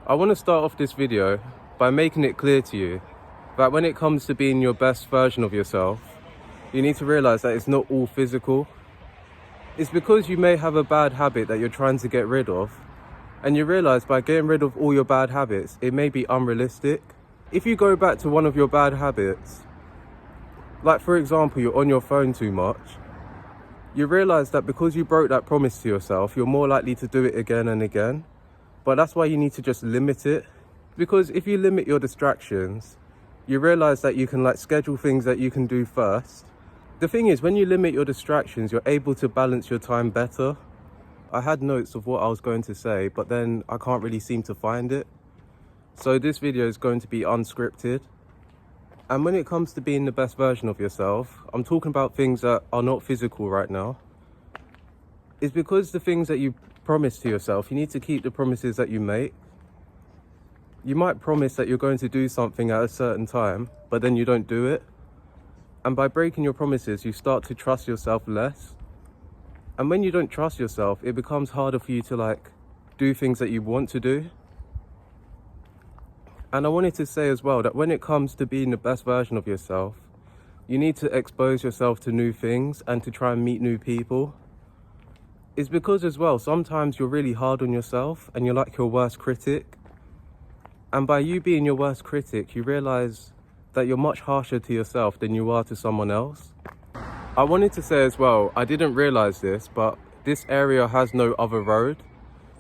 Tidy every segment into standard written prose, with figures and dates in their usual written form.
I want to start off this video by making it clear to you that when it comes to being your best version of yourself, you need to realize that it's not all physical. It's because you may have a bad habit that you're trying to get rid of, and you realize by getting rid of all your bad habits, it may be unrealistic. If you go back to one of your bad habits, like for example, you're on your phone too much, you realize that because you broke that promise to yourself, you're more likely to do it again and again. But that's why you need to just limit it. Because if you limit your distractions, you realize that you can schedule things that you can do first. The thing is, when you limit your distractions, you're able to balance your time better. I had notes of what I was going to say, but then I can't really seem to find it. So this video is going to be unscripted. And when it comes to being the best version of yourself, I'm talking about things that are not physical right now. It's because the things that you promise to yourself, you need to keep the promises that you make. You might promise that you're going to do something at a certain time, but then you don't do it. And by breaking your promises, you start to trust yourself less. And when you don't trust yourself, it becomes harder for you to do things that you want to do. And I wanted to say as well that when it comes to being the best version of yourself, you need to expose yourself to new things and to try and meet new people. It's because as well, sometimes you're really hard on yourself and you're like your worst critic. And by you being your worst critic, you realize that you're much harsher to yourself than you are to someone else. I wanted to say as well, I didn't realize this, but this area has no other road.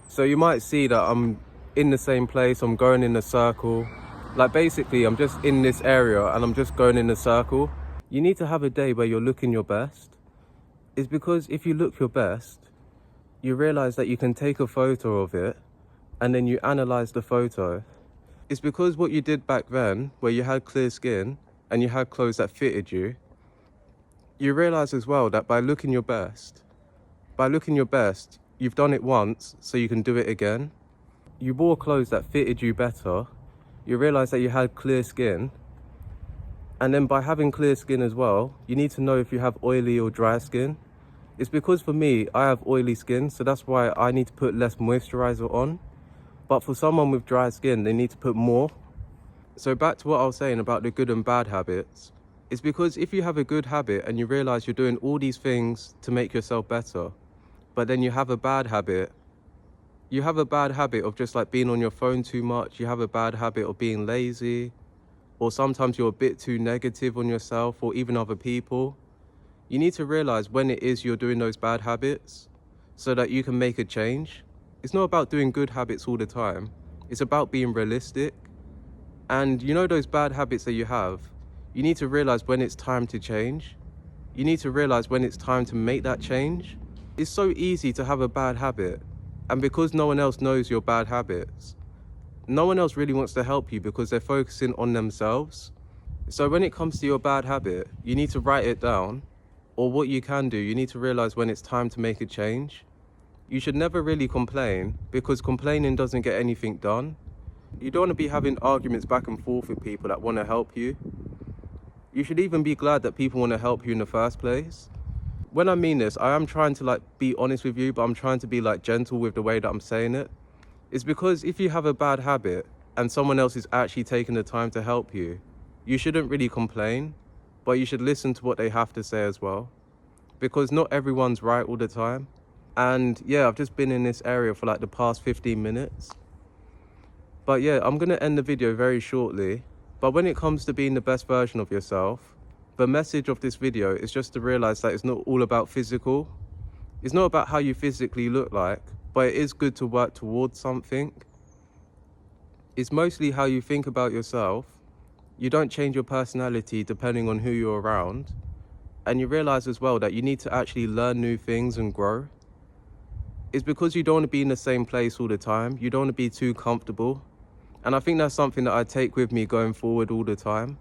So you might see that I'm in the same place, I'm going in a circle. Basically, I'm just in this area and I'm just going in a circle. You need to have a day where you're looking your best. It's because if you look your best, you realize that you can take a photo of it and then you analyze the photo. It's because what you did back then, where you had clear skin and you had clothes that fitted you, you realize as well that by looking your best, you've done it once, so you can do it again. You wore clothes that fitted you better, you realize that you had clear skin, and then by having clear skin as well, you need to know if you have oily or dry skin. It's because for me, I have oily skin, so that's why I need to put less moisturizer on. But for someone with dry skin, they need to put more. So back to what I was saying about the good and bad habits. It's because if you have a good habit and you realize you're doing all these things to make yourself better, but then you have a bad habit, of just being on your phone too much, you have a bad habit of being lazy, or sometimes you're a bit too negative on yourself or even other people. You need to realize when it is you're doing those bad habits so that you can make a change. It's not about doing good habits all the time. It's about being realistic. And you know those bad habits that you have, you need to realize when it's time to change. You need to realize when it's time to make that change. It's so easy to have a bad habit. And because no one else knows your bad habits, no one else really wants to help you because they're focusing on themselves. So when it comes to your bad habit, you need to write it down. Or what you can do, you need to realize when it's time to make a change. You should never really complain, because complaining doesn't get anything done. You don't want to be having arguments back and forth with people that want to help you. You should even be glad that people want to help you in the first place. When I mean this, I am trying to be honest with you, but I'm trying to be gentle with the way that I'm saying it. It's because if you have a bad habit and someone else is actually taking the time to help you, you shouldn't really complain. But you should listen to what they have to say as well, because not everyone's right all the time. And yeah, I've just been in this area for the past 15 minutes. But yeah, I'm going to end the video very shortly. But when it comes to being the best version of yourself, the message of this video is just to realize that it's not all about physical. It's not about how you physically look like, but it is good to work towards something. It's mostly how you think about yourself. You don't change your personality depending on who you're around. And you realize as well that you need to actually learn new things and grow. It's because you don't want to be in the same place all the time. You don't want to be too comfortable. And I think that's something that I take with me going forward all the time.